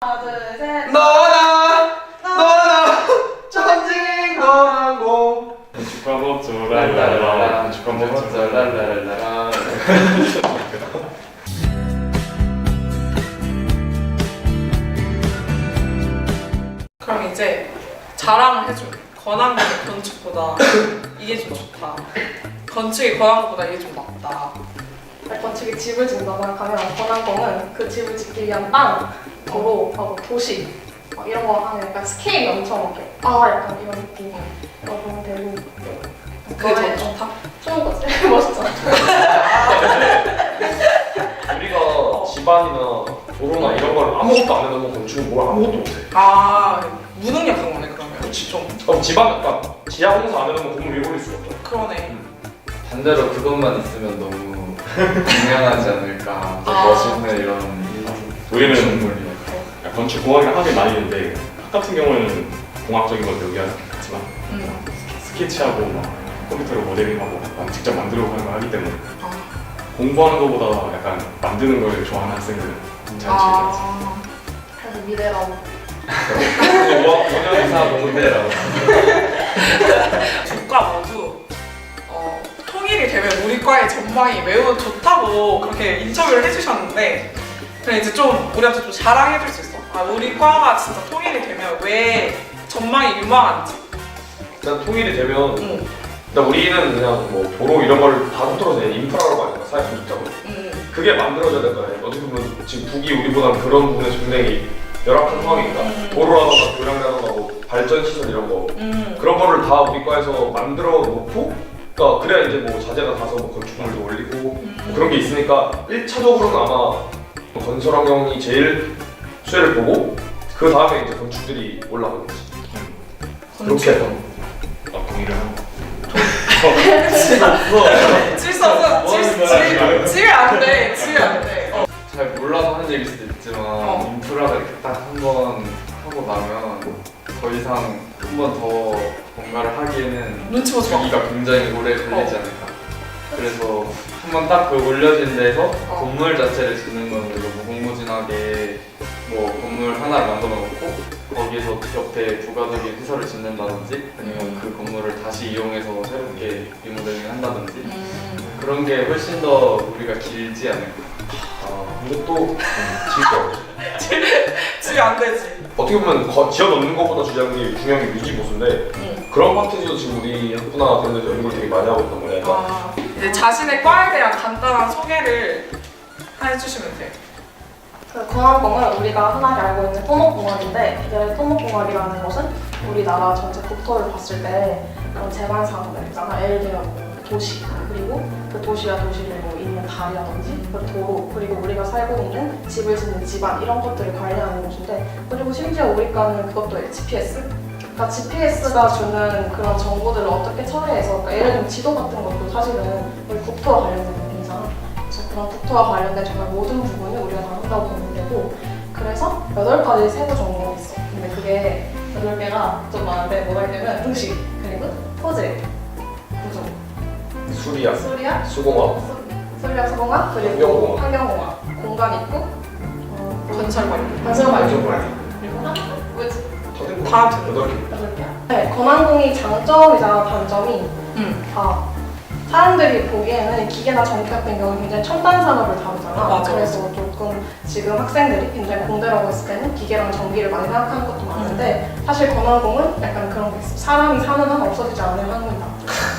하나 둘 셋. 너나 전진 건항공 축하 멋져 랄랄라 축하 멋져 랄랄랄라. 그럼 이제 자랑을 해줄게. 건항공 건축보다 이게 좀 좋다. 건축이 건항공보다 이게 좀 낫다. 건축이 집을 짓는다고 생각하면 건항공은 그 집을 짓기 위한 땅, 도로, 도시 이런 거 하면 약간 스케일이 엄청 이렇게 약간 이런 느낌이 보면 되고 그게 더 좋다? 좋은 거지. 멋있잖아. 우리가 집안이나 도로나 이런 걸 아무것도 안 해놓으면 건축은 뭘 아무것도 못해. 무능력한 거네 그러면. 그치. 좀 그럼 집안, 그러니까 지하 공사 안 해놓으면 건물 위에 올릴 수가 없잖아. 그러네. 반대로 그것만 있으면 너무 유명하지 않을까. 멋있는 이런 우리는 건물이. 건축 공학이랑 합이 많이 있는데 학 같은 경우는 공학적인 걸 배우긴 하지만 스케치하고 막 컴퓨터로 모델링하고 막 직접 만들고 하는 걸 하기 때문에 공부하는 것보다 약간 만드는 걸 좋아하는 학생들은 잘 지내지. 그래서 미래라고. 의사 공대라고. 두 과 모두 통일이 되면 우리 과의 전망이 매우 좋다고 그렇게 인터뷰를 해주셨는데 그냥 이제 좀 우리한테 좀 자랑해줄 수 있어. 우리 과가 진짜 통일이 되면 왜 전망이 유망한지. 일단 통일이 되면 일단 우리는 그냥 뭐 도로 이런 걸 다 통틀어서 인프라라고 하니까 사회 공직자고 그게 만들어져야 될 거 아니에요. 어떻게 보면 지금 북이 우리보다는 그런 부분에 굉장히 열악한 상황이니까 도로라던가 교량이라던가 뭐 발전 시설 이런 거 그런 거를 다 우리 과에서 만들어 놓고 그러니까 그래야 이제 뭐 자재가 가서 뭐 건축물도 올리고 뭐 그런 게 있으니까 1차적으로는 아마 건설 환경이 제일 수혜를 보고 그 다음에 이제 건축들이 올라가는 거지. 그렇게 해서 동의를 하고 질수 없어. 지면 안 돼. 지면 안 돼. 잘 몰라서 하는 얘기일 수도 있지만 인프라가 이렇게 딱 한 번 하고 나면 더 이상 한 번 더 뭔가를 하기에는 눈치 보지 마. 주기가 굉장히 오래 걸리지 않을까. 그래서 한 번 딱 그 올려진 데서 건물 자체를 짓는 거는 너무 무궁무진하게 뭐 건물 하나를 만들어 놓고 거기서 옆에 부가적인 시설을 짓는다든지 아니면 그 건물을 다시 이용해서 새롭게 리모델링 한다든지 그런 게 훨씬 더 우리가 길지 않을까. 근데 또 지면 안 되지. 어떻게 보면 지어 놓는 것보다 중요한 게 유지 보수인데 그런 파트에서 지금 우리 학부나 그런 데서 연구를 되게 많이 하고 있단 말이야. 이제 자신의 과에 대한 간단한 소개를 해주시면 돼요. 그 건항공은 우리가 흔하게 알고 있는 토목공학인데 이제 토목공학이라는 것은 우리나라 전체 국토를 봤을 때 그런 재반사업들 있잖아. 예를 들면 도시 그리고 그 도시와 도시를 뭐 있는 다리라든지 그 도로 그리고 우리가 살고 있는 집을 짓는 집안 이런 것들을 관리하는 곳인데 그리고 심지어 우리과는 그것도 GPS 그러니까 GPS가 주는 그런 정보들을 어떻게 처리해서 그러니까 예를 들면 지도 같은 것도 사실은 우리 국토와 관련된 부분이잖아. 그래서 그런 국토와 관련된 정말 모든 부분을 우리가 다 한다고 보면 되고 그래서 8가지 세부 전공이 있어. 근데 그게 8개가 좀 많은데 뭐가 있냐면 응식 그리고 토지 구조 수리야, 수공업, 수리학 수공학 그리고 환경공학 공간 있고 건설 관리. 건설 관리 건설관리. 그리고 뭐지? 다 8개야. 네, 건항공이 장점이자 단점이 사람들이 보기에는 기계나 전기 같은 경우는 굉장히 첨단 산업을 다루잖아. 맞아. 그래서 조금 지금 학생들이 굉장히 공대라고 했을 때는 기계랑 전기를 많이 생각하는 것도 많은데 사실 건항공은 약간 그런 게 있어. 사람이 사는 한 없어지지 않을 학문이다.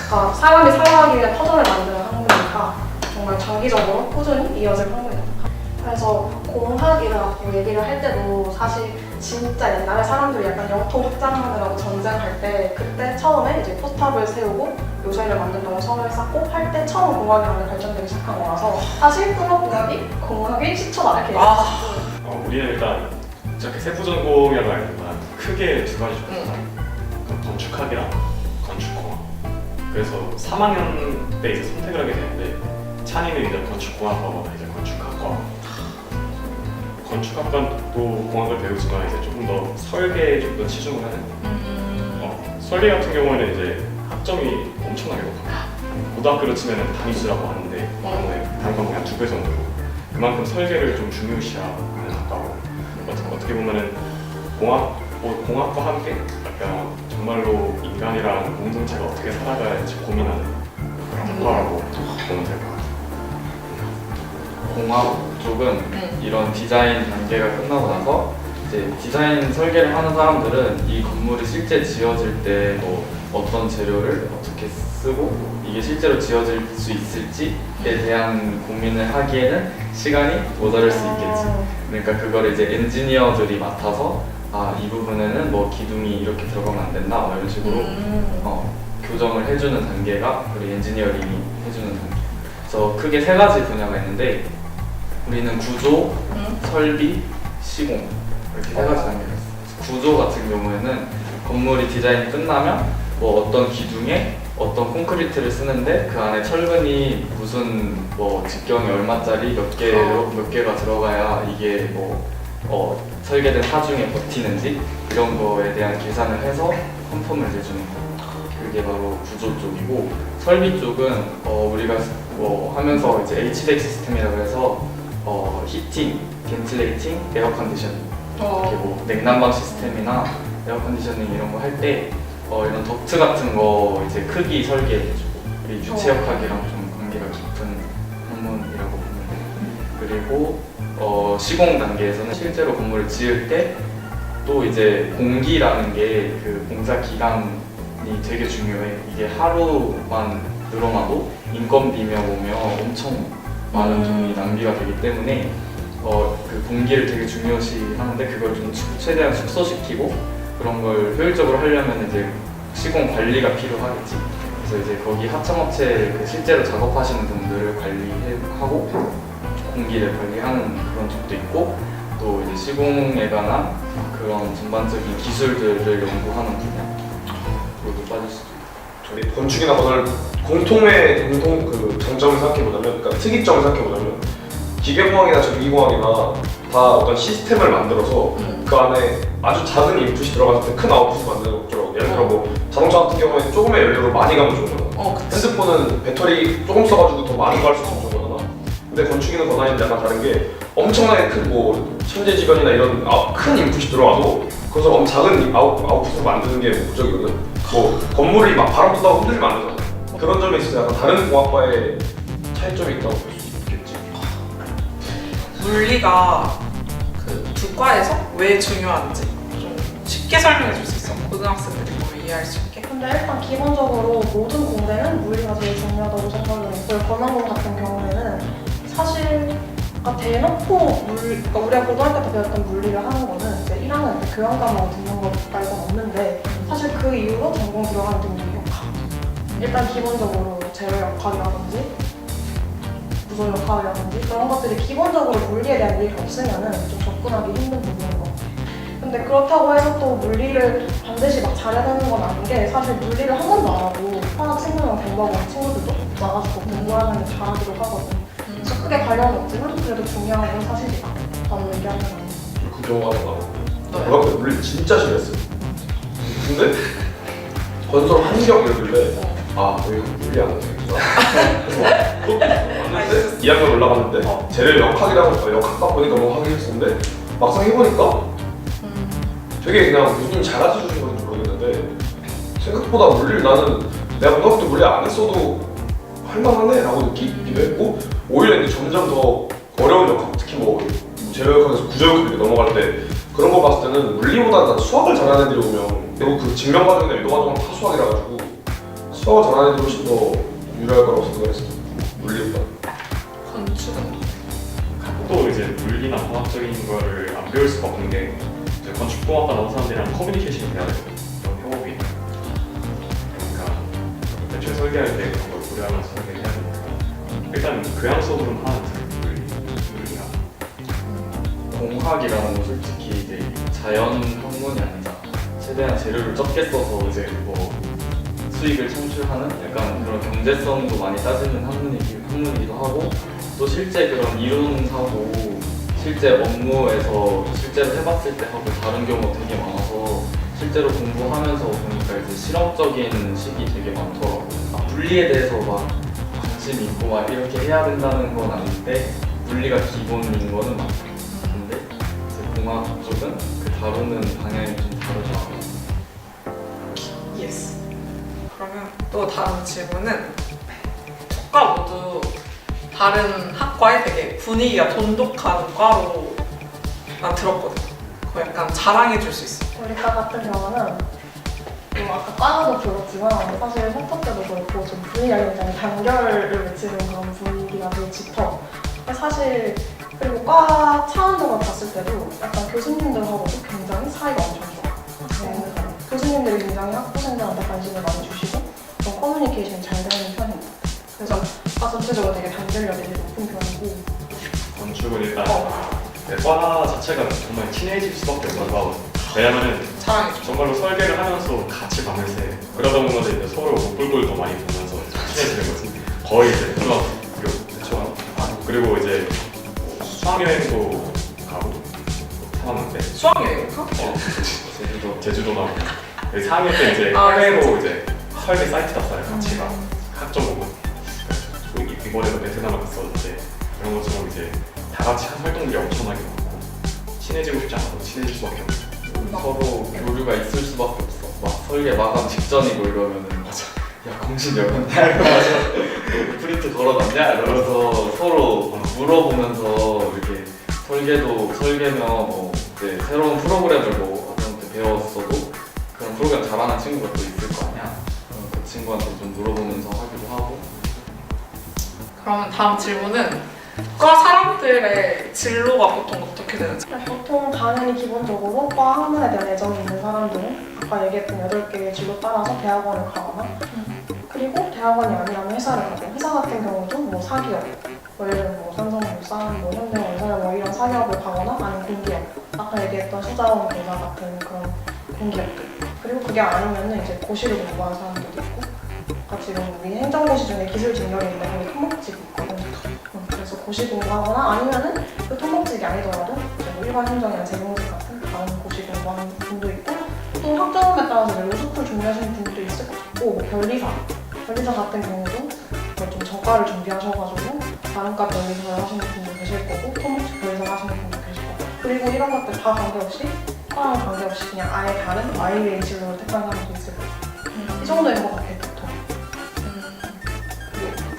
그러니까 사람이 살아가기 위해 터전을 만드는 학문이니까 정말 장기적으로 꾸준히 이어질 학문이다. 그래서 공학이라고 얘기를 할 때도 사실 진짜 옛날에 사람들이 약간 영토 확장하느라고 전쟁할 때 그때 처음에 이제 포탑을 세우고 요새를 만든다고 성을 쌓고 할 때 처음 공학이라는 게 발전되기 시작한 거라서 사실 토목공학이 공학의 시초다 이렇게 우리는 일단 저렇게 세부 전공이라고 하지만 크게 두 가지 종류가 건축학이랑 건축공학. 그래서 3학년 때 이제 선택을 하게 되는데 찬이는 이제 건축공학과거나 이제 건축학과. 건축학과도 공학을 배우지만 이제 조금 더 설계에 좀 더 치중을 하는. 설계 같은 경우에는 이제 학점이 엄청나게 높아요. 고등학교로 치면 단위수라고 하는데 단위 과목이 한 2배 정도로 그만큼 설계를 좀 중요시하는 학과고 어떻게 보면은 공학과 함께 약간 정말로 인간이랑 공동체가 어떻게 살아가야지 고민하는 그런 거라고 보면 될 것 같아요. 공학 쪽은 이런 디자인 단계가 끝나고 나서 이제 디자인 설계를 하는 사람들은 이 건물이 실제 지어질 때 뭐 어떤 재료를 어떻게 쓰고 이게 실제로 지어질 수 있을지에 대한 고민을 하기에는 시간이 모자랄 수 있겠지. 그러니까 그걸 이제 엔지니어들이 맡아서 이 부분에는 뭐 기둥이 이렇게 들어가면 안 된다 뭐 이런 식으로 교정을 해주는 단계가 우리 엔지니어링이 해주는 단계. 그래서 크게 세 가지 분야가 있는데 우리는 구조, 설비, 시공 이렇게 세 가지 단계가 있어요. 구조 같은 경우에는 건물이 디자인이 끝나면 뭐 어떤 기둥에 어떤 콘크리트를 쓰는데 그 안에 철근이 무슨 뭐 직경이 얼마짜리 몇 개가 들어가야 이게 뭐 설계된 하중에 버티는지 이런 거에 대한 계산을 해서 컨펌을 내주는 거. 그게 바로 구조 쪽이고 설비 쪽은 우리가 뭐 하면서 이제 HVAC 시스템이라고 해서 히팅, 벤틸레이팅, 에어 컨디셔닝 이렇게 뭐 냉난방 시스템이나 에어 컨디셔닝 이런 거 할 때 이런 덕트 같은 거 이제 크기 설계해주고 우리 유체역학이랑 좀 관계가 깊은 학문이라고 보면 돼요. 그리고 시공 단계에서는 실제로 건물을 지을 때 또 이제 공기라는 게 그 공사 기간이 되게 중요해. 이게 하루만 늘어나도 인건비며 뭐며 엄청 많은 돈이 낭비가 되기 때문에 그 공기를 되게 중요시 하는데 그걸 좀 최대한 축소시키고 그런 걸 효율적으로 하려면 이제 시공 관리가 필요하겠지. 그래서 이제 거기 하청업체 그 실제로 작업하시는 분들을 관리하고 공기를 관리하는 그런 쪽도 있고 또 이제 시공에 관한 그런 전반적인 기술들을 연구하는 분야로도 빠질 수도 있고. 저희 건축이나 건설 공통의 그 장점을 생각해보자면, 그러니까 특이점을 생각해보자면 기계공학이나 전기공학이나 다 어떤 시스템을 만들어서 그 안에 아주 작은 인풋이 들어갔을 때 큰 아웃풋을 만드는 것처럼 예를 들어 뭐 자동차 같은 경우에 조금의 연료를 많이 가면 좋은 거잖아. 핸드폰은 배터리 조금 써가지고 더 많이 갈 수 있으면 좋은 거잖아. 근데 건축이나 건설은 약간 다른 게 엄청나게 큰 뭐 천재지변이나 이런 큰 인풋이 들어와도 그래서 엄청 작은 아웃풋을 만드는 게 목적이거든. 뭐 건물이 막 바람 쏜다고 흔들리면 안 되잖아. 그런 점에 있어서 약간 다른 공학과의 차이점이 있다고 볼 수 있겠지. 물리가 그 두 과에서 왜 중요한지 좀 쉽게 설명해 줄 수 있어? 고등학생들이 뭐 이해할 수 있게? 근데 일단 기본적으로 모든 공대는 물리가 제일 중요하다고 생각을 했고요. 건항공 같은 경우에는 사실 대놓고 그러니까 우리가 고등학교 때 배웠던 물리를 하는 거는 이제 1학년 때 교양 과목을 듣는 것 말고는 없는데 사실 그 이후로 전공 들어가는 게 물리역학. 일단 기본적으로 제어역학이라든지 구조역학이라든지 그런 것들이 기본적으로 물리에 대한 이해가 없으면은 좀 접근하기 힘든 부분인 것 같아요. 근데 그렇다고 해서 또 물리를 반드시 막 잘해야 되는 건 아닌 게 사실 물리를 한 번도 안 하고 화학 생명학 공부하고 친구들도 와가지고 공부하는 게 잘하기도 하거든. 그래서 크게 관련은 없지만 그래도 중요한 건 사실이다 라는 얘기하는 거 그 경우가 하나 고등학교 때 물리 진짜 싫어했어. 근데 건설 환경 이러길래 여기 물리 안 되겠구나. 그래서 왔는데 2학년 올라갔는데 재료 역학이라고 역학과 보니까 너무 하기 싫었는데 막상 해보니까 되게 그냥 교수님 잘 가르쳐주신 건지 모르겠는데 생각보다 물리를 나는 내가 고등학교 때 물리 안 했어도 할만하네 라고 느끼기도 했고 오히려 이제 점점 더 어려운 역학 특히 뭐 재료역학에서 구조역학 이렇게 넘어갈 때 그런 거 봤을 때는 물리보다 난 수학을 잘하는 애들이 오면 그리고 그 증명 과정이나 유도 과정은 다 수학이라 가지고 수학을 잘하는 애들이 훨씬 더 유리할 거라고 생각했어. 물리보다. 건축은 또 이제 물리나 과학적인 거를 안 배울 수가 없는 게 이제 건축공학과 나온 사람들이랑 커뮤니케이션이 돼야 되고 그런 협업이 그러니까 애초에 설계할 때 그런 걸 고려하면서 설계를 해야 되니까 일단 교양 수업으로는 하나 물리가 공학이라는 건 솔직히 이제 자연 학문이 아니잖아. 최대한 재료를 적게 써서 이제 뭐 수익을 창출하는 약간 그런 경제성도 많이 따지는 학문이기도 하고 또 실제 그런 이론 사고 실제 업무에서 실제로 해봤을 때 하고 다른 경우가 되게 많아서 실제로 공부하면서 보니까 이제 실험적인 식이 되게 많더라고. 물리에 대해서 막 관심 있고 막 이렇게 해야 된다는 건 아닌데 물리가 기본인 거는 맞아. 근데 이제 공학 쪽은 그 다루는 방향이 좀 다르지 않아요? 예스. 그러면 또 다음 질문은 두 과 모두 다른 학과에 되게 분위기가 돈독한 과로 난 들었거든. 그거 약간 자랑해 줄 수 있어. 우리 과 같은 경우는 아까 과도 그렇지만 사실 성적 때도 그렇고 좀 분위기가 굉장히 단결을 맺히는 그런 분위기가 되게 짙어. 사실 그리고 과 차원적으로 봤을 때도 약간 교수님들하고도 굉장히 사이가 엄청 좋아. 교수님들이 굉장히 학부생들한테 관심을 많이 주시고 좀 커뮤니케이션이 잘 되는 편인 것 같아. 그래서 과 전체적으로 되게 단결력이 되게 높은 편이고. 건축은 일단 과 자체가 정말 친해질 수밖에 없는 과거든. 왜냐면은 자랑해 줘. 정말로 설계를 하면서 같이 밤새 그러다 보면 이제 서로 목불골도 많이 보면서 친해지는 거지. 거의 이제 초등학교 그리고 이제 수학여행도 가고 3학년 때 수학여행가? 제주도나 4학년 때 이제 아, 해외로 이제 설계 사이트 답사를 같이 가 학점 보고 이번에도 베트남을 갔었는데 그런 것처럼 이제 다 같이 한 활동들이 엄청나게 많고 친해지고 싶지 않아도 친해질 수밖에 없어. 서로 교류가 있을 수밖에 없어. 막 설계 마감 직전이고 이러면은 맞아. 야 공신 열었냐? 프린트 걸어놨냐? 이러면서 서로 물어보면서 이렇게 설계면 뭐 이제 새로운 프로그램을 뭐 어떤 배웠어도 그런 프로그램 잘하는 친구가 또 있을 거 아니야. 그럼 그 친구한테 좀 물어보면서 하기도 하고. 그러면 다음 질문은 과 사람들의 진로가 보통 어떻게 되는지. 보통 당연히 기본적으로 과 학문에 대한 애정이 있는 사람들은 아까 얘기했던 8개의 진로 따라서 대학원을 가거나 그리고 대학원이 아니라면 회사를 가고 회사 같은 경우도 뭐 사기업 예를 들면 뭐 삼성물산, 뭐 현대건설 뭐 이런 사기업을 가거나 아니면 공기업 아까 얘기했던 수자원 공사 같은 그런 공기업들 그리고 그게 아니면은 이제 고시를 공부하는 사람들도 있고 아까 지금 우리 행정고시 중에 기술 직렬이 있는데 거기 토목직이 있거든 그래서 고시 공부하거나 아니면은 그 토목직이 아니더라도 이제 뭐 일반 행정이나 재경직 같은 다른 고시 공부하는 분도 있고 또 학점에 따라서 이제 로스쿨 준비하시는 분도 있을 것 같고 뭐 변리사 같은 경우도 뭐 좀 전과를 준비하셔가지고 다른 과 변리사를 하시는 분도 계실 거고 토목직 변리사 하시는 분도 계실 거고 그리고 이런 것들 다 관계없이 과랑 관계없이 그냥 아예 다른 YA 진로를 택한 사람도 있을 거고 이 정도인 것 같아요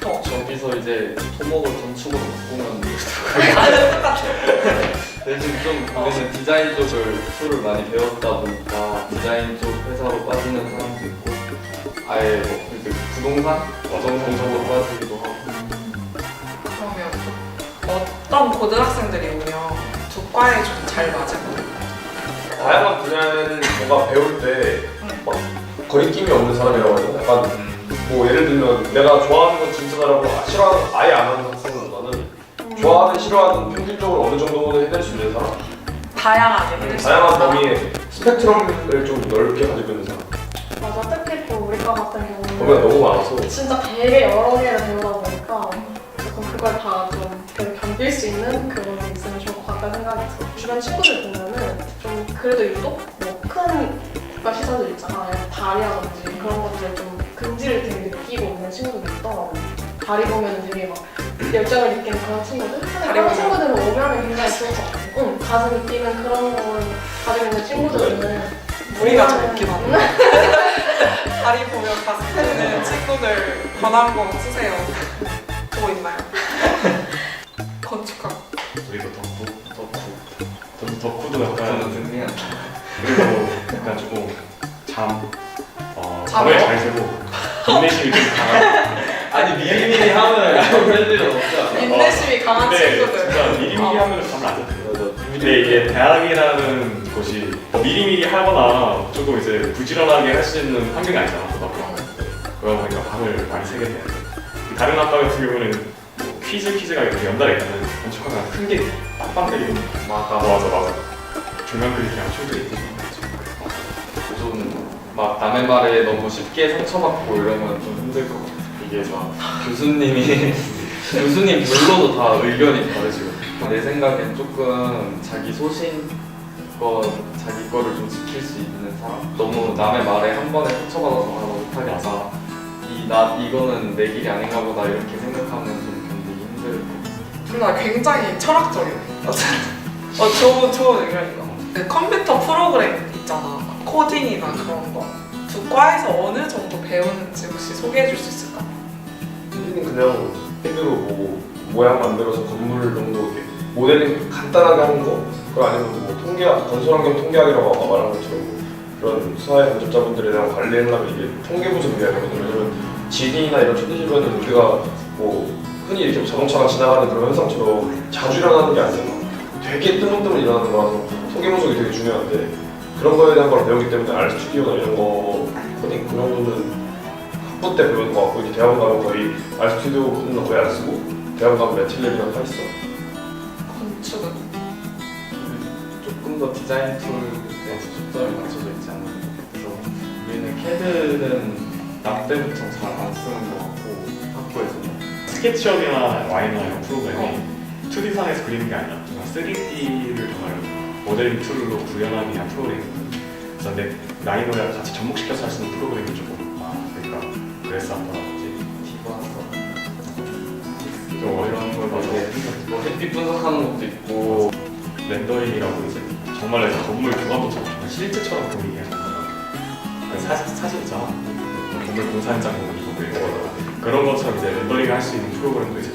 보통. 저기서 이제 토목을 건축으로 바꾸면 아는 것 같아. 대신 좀 우리는 디자인 쪽을 수를 많이 배웠다 보니까 디자인 쪽 회사로 빠지는 사람도 있고 아예 뭐 이제 부동산 쪽으로 빠지기도 하고. 그러면 어떤 고등학생들이 오면 두 과에 좀 잘 맞을 것 같아요? 다양한 분야는 뭔가 배울 때 막 거리낌이 없는 사람이라고 하죠. 약간 뭐 예를 들면 내가 좋아하는 건 진짜다라고 싫어하는 아예 안 하는 학생은 나는 좋아하는 싫어하는 평균적으로 어느 정도는 해낼 수 있는 사람. 다양하게 해낼 수 있는 다양한 사람. 범위의 스펙트럼을 좀 넓게 가지고 있는 사람. 맞아 특히 또 우리 과 같은 범위가 경우는 너무 많아서 진짜 되게 여러 개를 배우다 보니까 조금 그걸 다 좀 견딜 수 있는 그런 게 있으면 좋을 것 같다는 생각이 들어. 주변 친구들 보면은 좀 그래도 유독 뭐 큰 국가 시설들 있잖아. 다리라든지 그런 것들 좀 긍지를 되게 느끼고 있는 친구들도 있더라고. 다리 보면 되게 막 열정을 느끼는 그런 친구들? 근데 다리 그런 보면? 친구들은 오면은 굉장히 좋을 것 같아. 응, 가슴이 뛰는 그런 걸 가지고 있는 친구들은 우리가 좀 웃긴 하네. 다리 보면 가슴 뛰는 친구들 권한공 쓰세요. 그거 있나요? 건축학. 우리도 덕후도 약간 저는 승리한. 그리고 약간 조금 잠을 잠을 잘 새고 인내심이 좀 강한 아니 미리미리 하면 할 일은 없잖아. 인내심이 강한 근데 친구들. 진짜 미리미리 어. 하면 잠을 안 자요. 근데 이게 대학이라는 곳이 미리미리 하거나 조금 이제 부지런하게 할 수 있는 환경이 아니잖아. 그러다 보니까 밤을 많이 새게 돼. 다른 학과 같은 경우는 뭐 퀴즈가 이렇게 연달아 있다면 건축학과는 큰게 빵빵 때리고 맞아 중간 그리기랑 충분히 있지. 좀 막 남의 말에 너무 쉽게 상처받고 이러면 좀 힘들 것 같아. 이게 막 교수님 별로도 다 의견이 다르시고 내 생각엔 조금 자기 자기 거를 좀 지킬 수 있는 사람 너무 남의 말에 한 번에 상처받아서 못하겠다 이거는 내 길이 아닌가 보다 이렇게 생각하면 좀 견디기 힘들 것 같아. 둘 다 굉장히 철학적이네. 좋은 의견이다. 그 컴퓨터 프로그램 있잖아. 코딩이나 그런 거. 두 과에서 어느 정도 배우는지 혹시 소개해 줄 수 있을까? 우리는 그냥 핸드로 뭐 모양 만들어서 건물 정도 이렇게 모델링 간단하게 하는 거, 그거 아니면 뭐 통계학, 건설환경 통계학이라고 아까 말한 것처럼 그런 사회 간접자본들에 대한 관리를 하려면 이게 통계 분석을 해야 되거든요. 왜냐면 지진이나 이런 초대지변은 우리가 뭐 흔히 이렇게 자동차가 지나가는 그런 현상처럼 자주 일어나는 게 아니잖아. 되게 뜨문뜨문 일어나는 거라서 통계 분석이 되게 중요한데 그런 거에 대한 걸 배우기 때문에 RStudi오나 이런 거 코딩 그런 거는 학부 때 배우는 거 같고 이제 대학원 가면 거의 RStudi오는 거의 안 쓰고 대학원 가면 매틸랩이랑 파이썬. 건축은? 조금 더 디자인 툴에 초점이 맞춰져 있지 않나. 그래서 우리는 CAD는 나 때부터 잘 안 쓰는 것 같고 학부에서는 스케치업이나 와이나 이런 프로그램이 2D상에서 그리는 게 아니라 3D를 정말 모델링 툴로 구현하는 게 프로그램이거든. 그래서 내 라이노랑 같이 접목시켜서 할 수 있는 프로그램이 조금 그러니까 그래서 한다든지 좀 이런 걸 봐서 뭐 햇빛 분석하는 것도 있고 렌더링이라고 이제 정말 건물 조각도처럼 정말 실제처럼 보이게 하는 거야. 사진 있잖아. 건물 공사 현장 보면 이거 그런 것처럼 이제 렌더링을 할 수 있는 프로그램도 이제